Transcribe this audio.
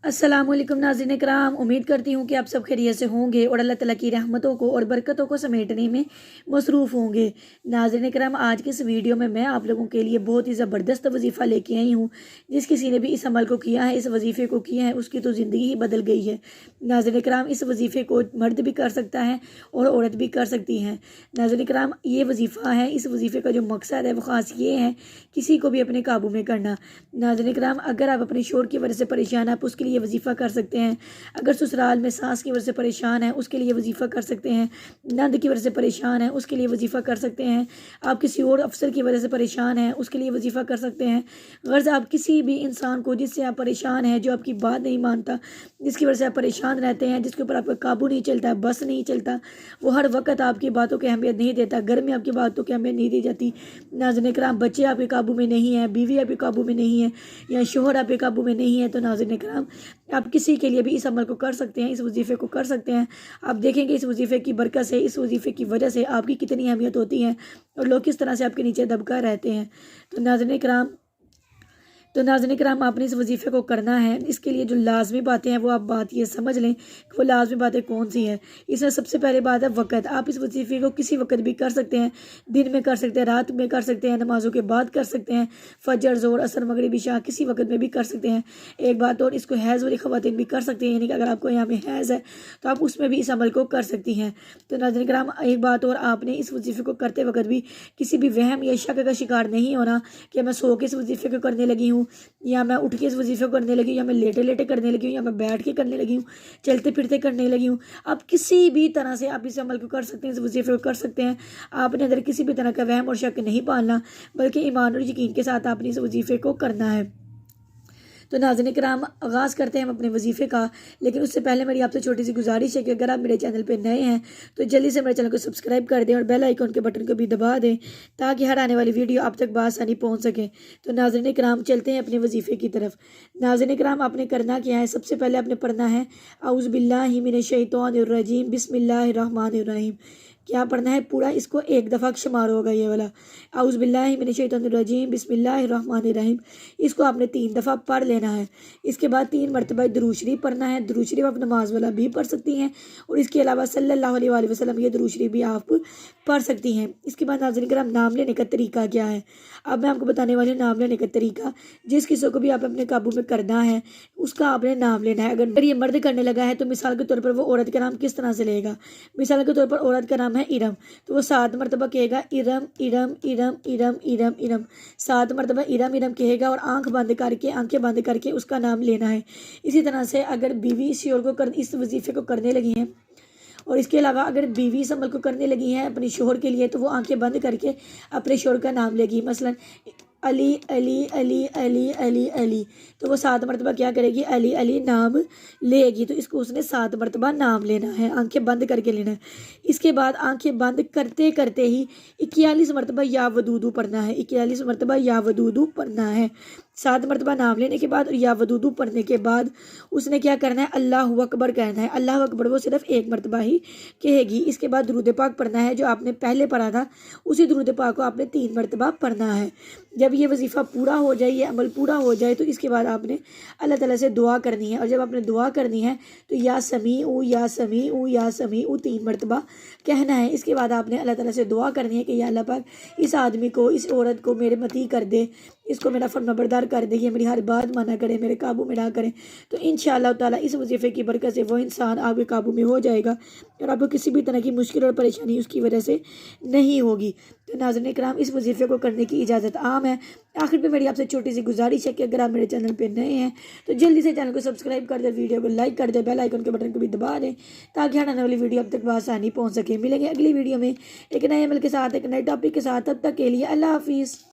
अस्सलामुअलैकुम नाज़रीन कराम, उम्मीद करती हूँ कि आप सब खैरियत से होंगे और अल्लाह ताला की रहमतों को और बरकतों को समेटने में मसरूफ़ होंगे। नाज़रीन कराम, आज के इस वीडियो में मैं आप लोगों के लिए बहुत ही ज़बरदस्त वजीफ़ा लेके आई हूँ। जिस किसी ने भी इस अमल को किया है, इस वजीफ़े को किया है, उसकी तो ज़िंदगी ही बदल गई है। नाज़रीन कराम, इस वजीफ़े को मर्द भी कर सकता है और औरत भी कर सकती हैं। नाज़रीन कराम, ये वजीफ़ा है, इस वजीफ़े का जो मकसद है वो ख़ास ये है किसी को भी अपने काबू में करना। नाज़रीन कराम, अगर आप अपने शोर की वजह से परेशान, आप उसके लिए वजीफ़ा कर सकते हैं। अगर ससुराल में सास की वजह से परेशान है, उसके लिए वजीफ़ा कर सकते हैं। नंद की वजह से परेशान है, उसके लिए वजीफ़ा कर सकते हैं। आप किसी और अफसर की वजह से परेशान हैं, उसके लिए वजीफ़ा कर सकते हैं। गर्ज़ आप किसी भी इंसान को जिससे आप परेशान हैं, जो आपकी बात नहीं मानता, जिसकी वजह से आप परेशान रहते हैं, जिसके ऊपर आपका काबू नहीं चलता, बस नहीं चलता, वो हर वक्त आपकी बातों की अहमियत नहीं देता, घर में आपकी बातों की अहमियत नहीं दी जाती। नाज़रीन कराम, बच्चे आपके काबू में नहीं है, बीवी आपके काबू में नहीं है, या शोहर आपके काबू में नहीं है, तो नाज़रीन कराम आप किसी के लिए भी इस अमल को कर सकते हैं, इस वजीफ़े को कर सकते हैं। आप देखेंगे इस वजीफ़े की बरकत से, इस वजीफ़े की वजह से आपकी कितनी अहमियत होती है और लोग किस तरह से आपके नीचे दबका रहते हैं। तो नाज़रीन कराम आपने इस वजीफ़े को करना है। इसके लिए जो लाजमी बातें हैं वो आप बात ये समझ लें कि वो लाजमी बातें कौन सी हैं। इसमें सबसे पहले बात है वक़्त। आप इस वजीफ़े को किसी वक्त भी कर सकते हैं, दिन में कर सकते हैं, रात में कर सकते हैं, नमाज़ों के बाद कर सकते हैं, फजर ज़ोर असर मगरिब इशा किसी वक्त में भी कर सकते हैं। एक बात और, इसको हैज़ वाली ख़वातीन भी कर सकती हैं, यानी कि अगर आपको यहाँ में हैज़ है तो आप उसमें भी इस अमल को कर सकती हैं। तो नाज़रीन कराम एक बात और, आपने इस वजीफ़े को करते वक्त भी किसी भी वहम या शक का शिकार नहीं होना कि मैं सो के इस वजीफ़े को करने लगी हूँ, या मैं उठ के इस वजीफ़े को करने लगी हूँ, या मैं लेटे लेटे करने लगी हूँ, या मैं बैठ के करने लगी हूँ, चलते फिरते करने लगी हूँ। आप किसी भी तरह से आप इस अमल को कर सकते हैं, इस वजीफ़े को कर सकते हैं। आपने अंदर किसी भी तरह का वहम और शक नहीं पालना, बल्कि ईमान और यकीन के साथ आपने इस वजीफ़े को करना है। तो नाज़रीन कराम आगाज़ करते हैं हम अपने वजीफ़े का, लेकिन उससे पहले मेरी आपसे छोटी सी गुजारिश है कि अगर आप मेरे चैनल पे नए हैं तो जल्दी से मेरे चैनल को सब्सक्राइब कर दें और बेल आइकन के बटन को भी दबा दें, ताकि हर आने वाली वीडियो आप तक बासानी पहुँच सके। तो नाज़रीन कराम चलते हैं अपने वजीफ़े की तरफ। नाज़रीन कराम आपने करना क्या है, सबसे पहले आपने पढ़ना है औज़ु बिल्लाहि मिनश शैतानिर रजीम बिस्मिल्लाहिर रहमानिर रहीम। क्या पढ़ना है पूरा, इसको एक दफ़ा शुमार होगा ये वाला, औज़ु बिल्लाहि मिनश शैतानिर रजीम बिस्मिल्लाहिर रहमानिर रहीम। इसको आपने 3 दफ़ा पढ़ लेना है। इसके बाद 3 मरतबा दुरूद शरीफ पढ़ना है। दुरूद शरीफ आप नमाज वाला भी पढ़ सकती हैं, और इसके अलावा सल्लल्लाहु अलैहि वसल्लम ये दुरूद शरीफ भी आप पढ़ सकती हैं। इसके बाद नाज़रीन कराम नाम लेने का तरीका क्या है, अब मैं आपको बताने वाली हूँ नाम लेने का तरीका। जिस किसी को भी आप अपने काबू में करना है उसका आपने नाम लेना है। अगर ये मर्द करने लगा है तो मिसाल के तौर पर वो औरत का नाम किस तरह से लेगा। मिसाल के तौर पर औरत का नाम है इरम, तो वो 7 मरतबा कहेगा इरम इरम इरम इरम इरम इरम, 7 मरतबा इरम इरम कहेगा, और आंखें बंद करके उसका नाम लेना है। इसी तरह से अगर बीवी इस वजीफे को करने लगी हैं, और इसके अलावा अगर बीवी इस अमल को करने लगी हैं अपने शोहर के लिए, तो वो आंखें बंद करके अपने शोहर का नाम लेगी। मसलन अली अली अली अली अली अली, तो वो 7 मरतबा क्या करेगी, अली अली नाम लेगी। तो इसको उसने 7 मरतबा नाम लेना है, आंखें बंद करके लेना है। इसके बाद आंखें बंद करते करते ही 41 मरतबा या वदूदू पढ़ना है। 41 मरतबा या वदूदू पढ़ना है। 7 मरतबा नाम लेने के बाद और या वदूदू पढ़ने के बाद उसने क्या करना है, अल्लाहु अकबर कहना है। अल्लाहु अकबर वो सिर्फ 1 मरतबा ही कहेगी। इसके बाद दुरूद पाक पढ़ना है, जो आपने पहले पढ़ा था उसी दुरूद पाक को आपने 3 मरतबा पढ़ना है। जब ये वजीफ़ा पूरा हो जाए, ये अमल पूरा हो जाए, तो इसके बाद आपने अल्लाह ताला से दुआ करनी है। और जब आपने दुआ करनी है तो या समीउ या समीउ या समीउ 3 मरतबा कहना है। इसके बाद आपने अल्लाह ताला से दुआ करनी है कि या अल्लाह पाक इस आदमी को, इस औरत को मेरे मती कर दे, इसको मेरा फरमाबरदार कर दे, ये मेरी हर बात माना करे, मेरे काबू में ना करे। तो इंशाअल्लाह ताला इस वजीफ़े की बरकत से वो इंसान आपके काबू में हो जाएगा और आपको किसी भी तरह की मुश्किल और परेशानी उसकी वजह से नहीं होगी। तो नाज़रीन कराम इस वजीफ़े को करने की इजाज़त आम है। आखिर पे मेरी आपसे छोटी सी गुजारिश है कि अगर आप मेरे चैनल पे नए हैं तो जल्दी से चैनल को सब्सक्राइब कर दे, वीडियो को लाइक कर दे, बेल आइकन के बटन को भी दबा दें, ताकि हर आने वाली वीडियो अब तक बआसानी पहुँच सके। मिलेंगे अगली वीडियो में एक नए अमल के साथ, एक नए टॉपिक के साथ। तब तक के लिए अल्लाह हाफिज़।